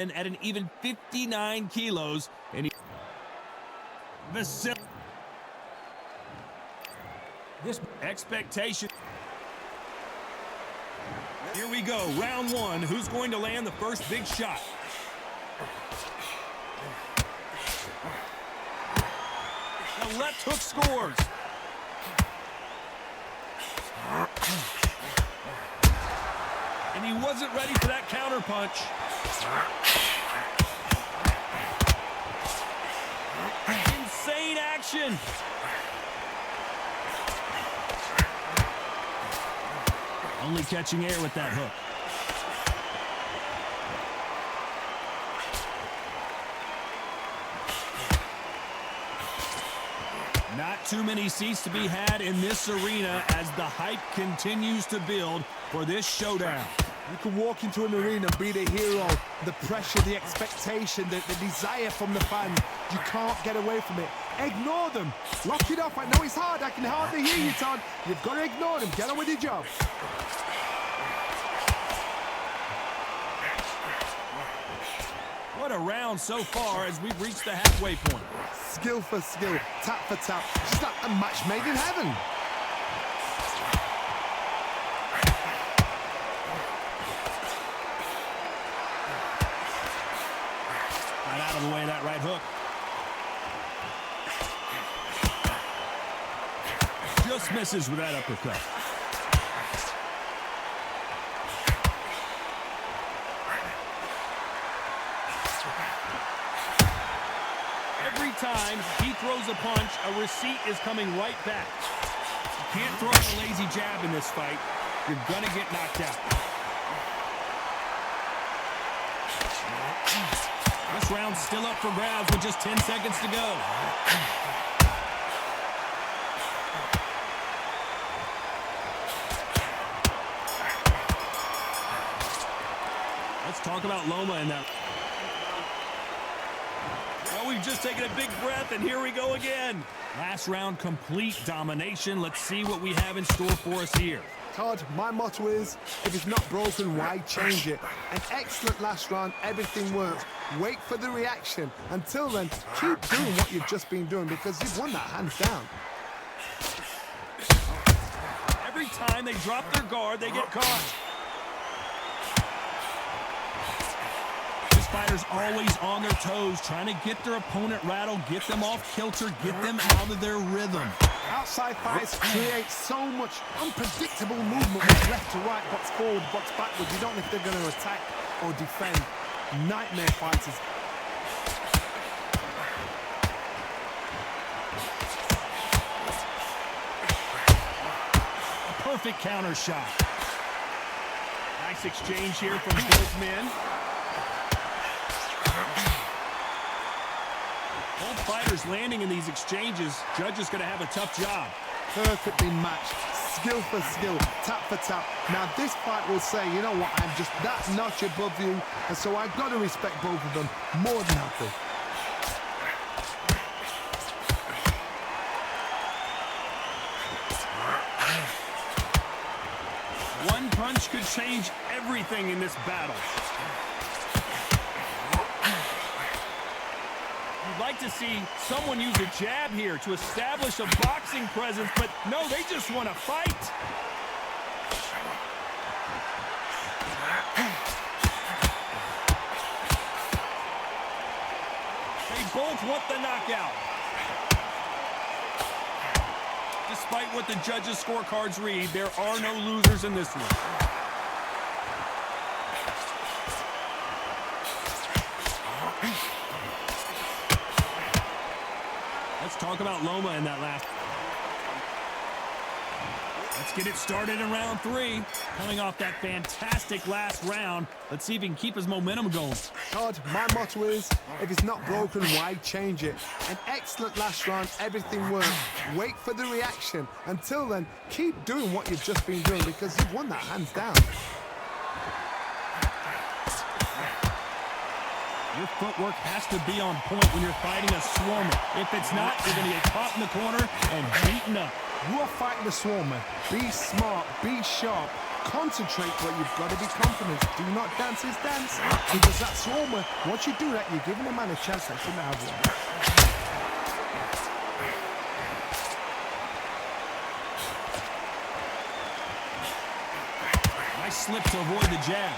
and at an even 59 kilos. And this expectation. Here we go, round one. Who's going to land the first big shot? The left hook scores. And he wasn't ready for that counter punch. Insane action. Only catching air with that hook. Not too many seats to be had in this arena as the hype continues to build for this showdown. You can walk into an arena and be the hero. The pressure, the expectation, the desire from the fans. You can't get away from it. Ignore them. Lock it off. I know it's hard. I can hardly hear you, Todd. You've got to ignore them. Get on with your job. What a round so far as we've reached the halfway point. Skill for skill, tap for tap. Just like a match made in heaven. Right out of the way of that right hook. Just misses with that uppercut. Every time he throws a punch, a receipt is coming right back. You can't throw a lazy jab in this fight. You're going to get knocked out. This round's still up for grabs with just 10 seconds to go. Let's talk about Loma in that. Well, we've just taken a big breath, and here we go again. Last round, complete domination. Let's see what we have in store for us here. Todd, my motto is, if it's not broken, why change it? An excellent last round, everything works. Wait for the reaction. Until then, keep doing what you've just been doing because you've won that hands down. Every time they drop their guard, they get caught. This fighter's always on their toes, trying to get their opponent rattled, get them off kilter, get them out of their rhythm. Outside fights create so much unpredictable movement with left to right, box forward, box backwards. You don't know if they're going to attack or defend. Nightmare fighters. A perfect counter shot. Nice exchange here from both men. Both fighters landing in these exchanges. Judge is going to have a tough job. Perfectly matched. Skill for skill, tap for tap. Now this fight will say, you know what, I'm just that notch above you, and so I've got to respect both of them more than happy. One punch could change everything in this battle. You'd like to see someone use a jab here to establish a boxing presence, but no, they just want to fight. They both want the knockout. Despite what the judges' scorecards read, there are no losers in this one. Let's talk about Loma in that last. Let's get it started in round three. Coming off that fantastic last round, let's see if he can keep his momentum going. Todd, my motto is, if it's not broken, why change it? An excellent last round, everything works. Wait for the reaction. Until then, keep doing what you've just been doing because you've won that hands down. Your footwork has to be on point when you're fighting a swarmer. If it's not, you're going to get caught in the corner and beaten up. You are fighting the swarmer. Be smart, be sharp. concentrate, but you've got to be confident. Do not dance his dance, because that's Roma. Once you do that, you're giving a man a chance that shouldn't have one. Nice slip to avoid the jab.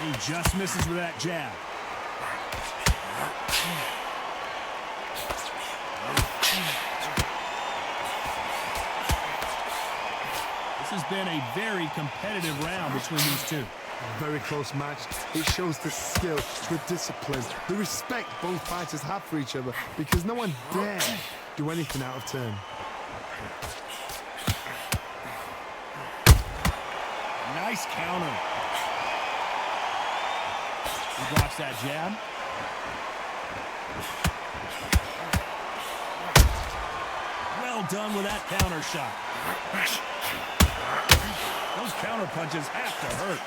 He just misses with that jab. This has been a very competitive round between these two. A very close match. It shows the skill, the discipline, the respect both fighters have for each other, because no one dare do anything out of turn. Nice counter. He blocks that jab. Well done with that counter shot. Those counter punches have to hurt.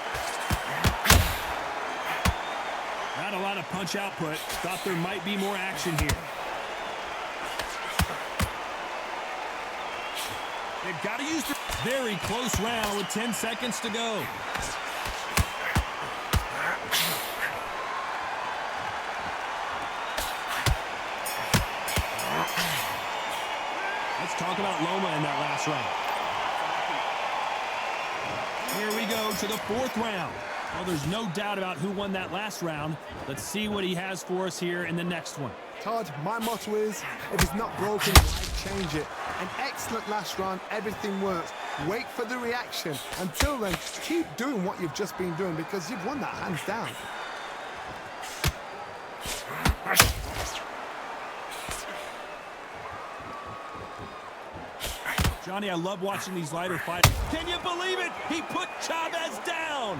Not a lot of punch output. Thought there might be more action here. They've got to use the very close round with 10 seconds to go. Let's talk about Loma in that last round. Here we go to the fourth round. Well, there's no doubt about who won that last round. Let's see what he has for us here in the next one. Todd, my motto is, if it's not broken, change it. An excellent last round, everything works. Wait for the reaction. Until then, keep doing what you've just been doing, because you've won that hands down. Johnny, I love watching these lighter fighters. Can you believe it? He put Chavez down.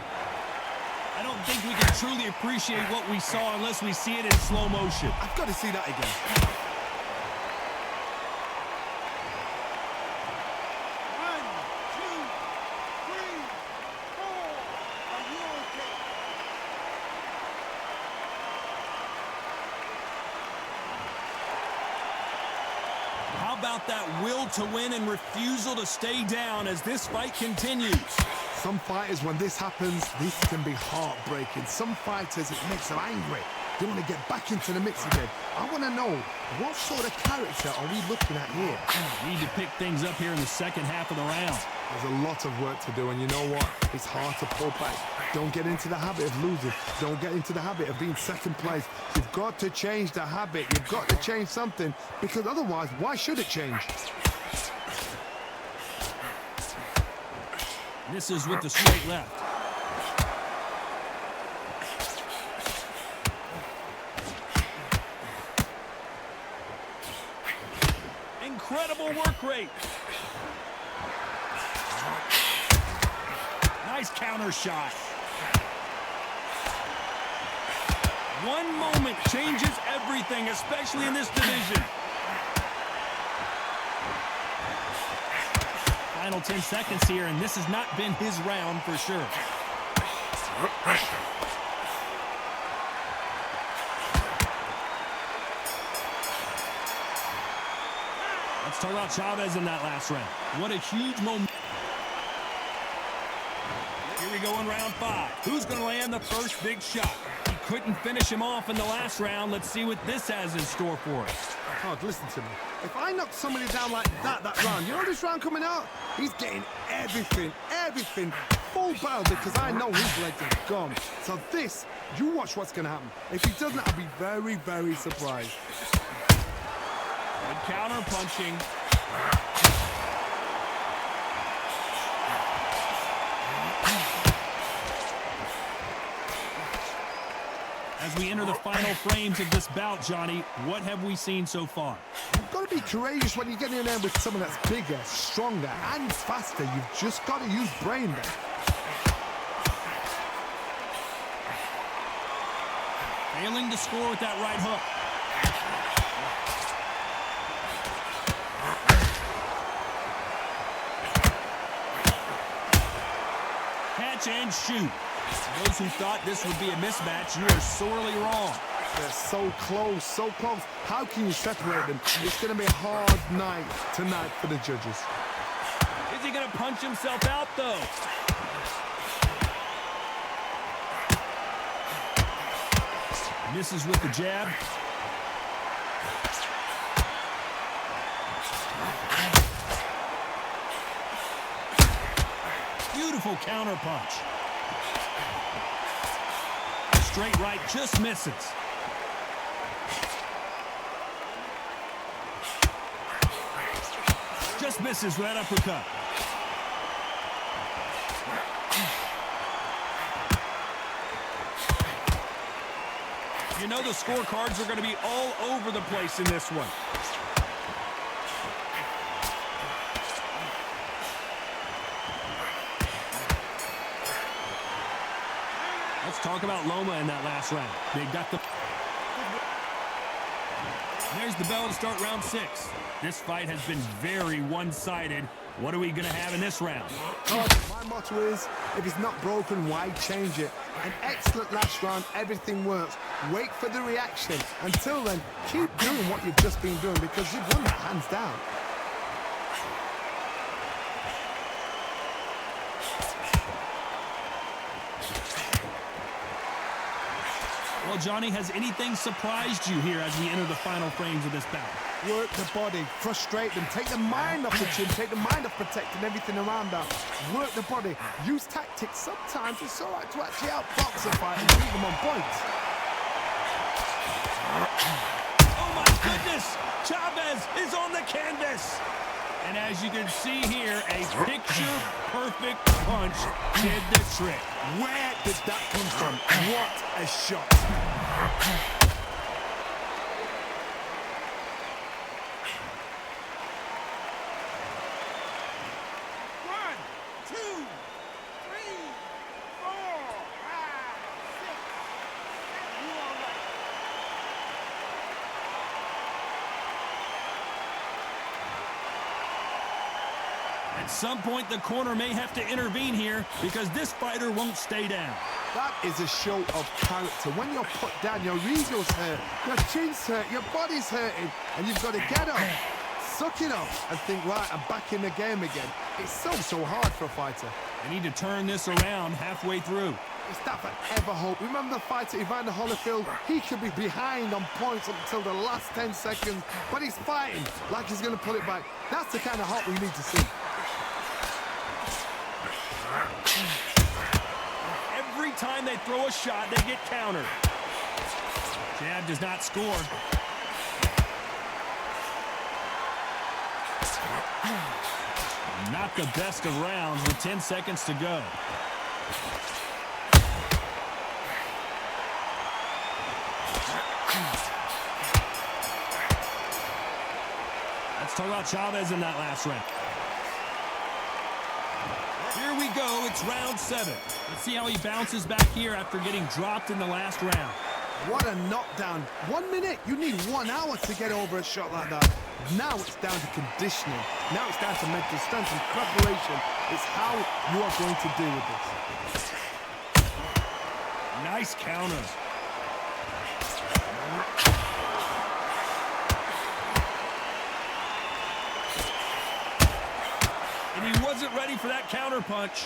I don't think we can truly appreciate what we saw unless we see it in slow motion. I've got to see that again. How about that will to win and refusal to stay down as this fight continues? Some fighters, when this happens, this can be heartbreaking. Some fighters, it makes them angry. They want to get back into the mix again. I want to know, what sort of character are we looking at here? Need to pick things up here in the second half of the round. There's a lot of work to do, and you know what? It's hard to pull back. Don't get into the habit of losing. Don't get into the habit of being second place. You've got to change the habit. You've got to change something, because otherwise, why should it change? Misses with the straight left. Incredible work rate. Nice counter shot. One moment changes everything, especially in this division. Final 10 seconds here, and this has not been his round for sure. Let's talk about Chavez in that last round. What a huge moment. Here we go in round 5. Who's going to land the first big shot? He couldn't finish him off in the last round. Let's see what this has in store for us. Todd, listen to me. If I knock somebody down like that round, you know this round coming out? He's getting everything, full barrel, because I know his legs are gone. So this, you watch what's going to happen. If he doesn't, I'll be very, very surprised. Good counter punching. As we enter the final frames of this bout, Johnny, what have we seen so far? You've got to be courageous when you get in there with someone that's bigger, stronger, and faster. You've just got to use brain there. Failing to score with that right hook. Catch and shoot. Those who thought this would be a mismatch, you are sorely wrong. They're so close, so close. How can you separate them? It's going to be a hard night tonight for the judges. Is he going to punch himself out, though? Misses with the jab. Beautiful counter punch. Straight right just misses. Just misses with that uppercut. You know the scorecards are going to be all over the place in this one. Let's talk about Loma in that last round. They got the... There's the bell to start round 6. This fight has been very one-sided. What are we going to have in this round? My motto is, if it's not broken, why change it? An excellent last round, everything works. Wait for the reaction. Until then, keep doing what you've just been doing because you've won that hands down. Well, Johnny, has anything surprised you here as we enter the final frames of this bout? Work the body, frustrate them, take the mind off the chin, take the mind off protecting everything around that. Work the body, use tactics. Sometimes it's all right to actually outbox a fight and beat them on points. Oh my goodness! Chavez is on the canvas! And as you can see here, a picture-perfect punch did the trick. Where did that come from? What a shot! At some point, the corner may have to intervene here because this fighter won't stay down. That is a show of character. When you're put down, your ego's hurt, your chin's hurt, your body's hurting, and you've got to get up, suck it up, and think, right, I'm back in the game again. It's so hard for a fighter. They need to turn this around halfway through. Is that forever hope? Remember the fighter Evander Holyfield? He could be behind on points up until the last 10 seconds, but he's fighting like he's going to pull it back. That's the kind of hope we need to see. Every time they throw a shot, they get countered. Jab does not score. Not the best of rounds with 10 seconds to go. Let's talk about Chavez in that last round. Here we go, it's round 7. Let's see how he bounces back here after getting dropped in the last round. What a knockdown. 1 minute, you need 1 hour to get over a shot like that. Now it's down to conditioning. Now it's down to mental strength and preparation. It's how you are going to deal with this. Nice counter. And he wasn't ready for that counter punch.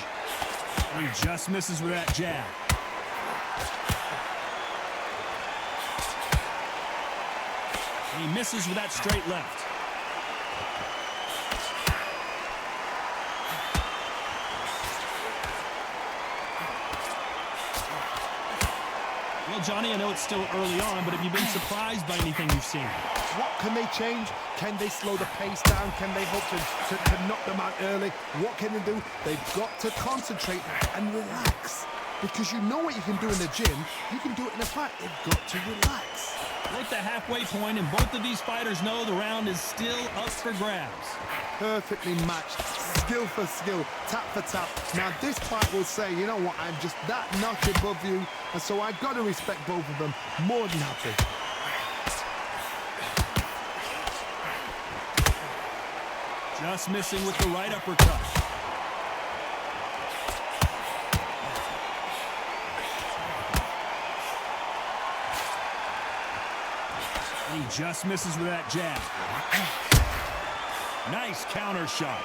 He just misses with that jab. And he misses with that straight left. Well, Johnny, I know it's still early on, but have you been surprised by anything you've seen? What can they change? Can they slow the pace down? Can they hope to knock them out early? What can they do? They've got to concentrate and relax. Because you know what you can do in the gym, you can do it in a fight. They've got to relax. We're at the halfway point, and both of these fighters know the round is still up for grabs. Perfectly matched, skill for skill, tap for tap. Now this fight will say, you know what, I'm just that notch above you, and so I've got to respect both of them. More than happy. Just missing with the right uppercut. He just misses with that jab. Nice counter shot.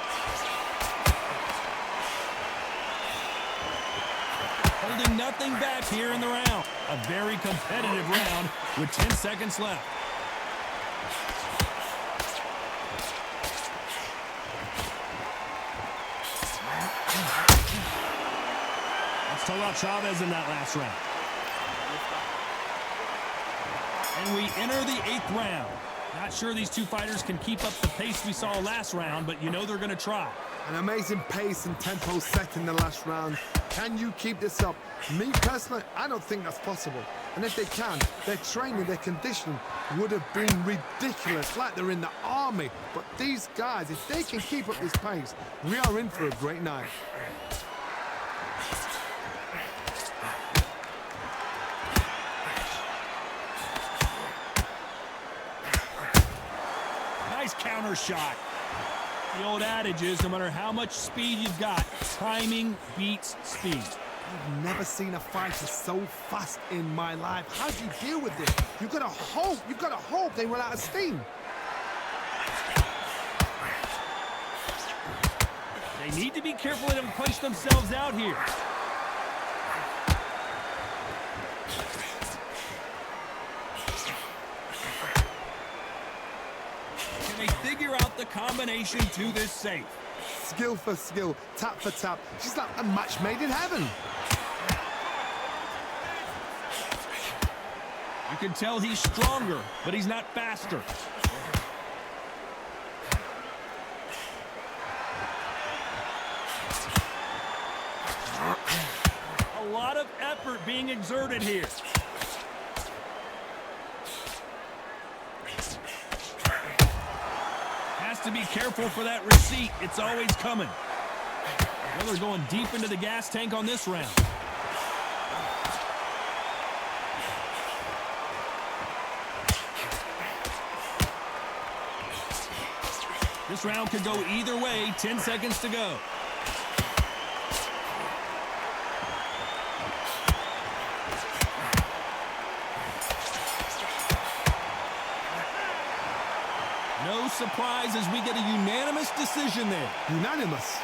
Holding nothing back here in the round. A very competitive round with 10 seconds left. Let's talk about Chavez in that last round. And we enter the 8th round. Not sure these two fighters can keep up the pace we saw last round, but you know they're going to try. An amazing pace and tempo set in the last round. Can you keep this up? Me personally, I don't think that's possible. And if they can, their training, their conditioning would have been ridiculous, like they're in the army. But these guys, if they can keep up this pace, we are in for a great night. Nice counter shot. The old adage is, no matter how much speed you've got, timing beats speed. I've never seen a fighter so fast in my life. How do you deal with this? You've got to hope they run out of steam. They need to be careful they don't punch themselves out here. Can they figure out the combination to this safe? Skill for skill, tap for tap. She's like a match made in heaven. You can tell he's stronger, but he's not faster. A lot of effort being exerted here. Has to be careful for that receipt. It's always coming. Well, they're going deep into the gas tank on this round. This round could go either way. 10 seconds to go. No surprise as we get a unanimous decision there. Unanimous?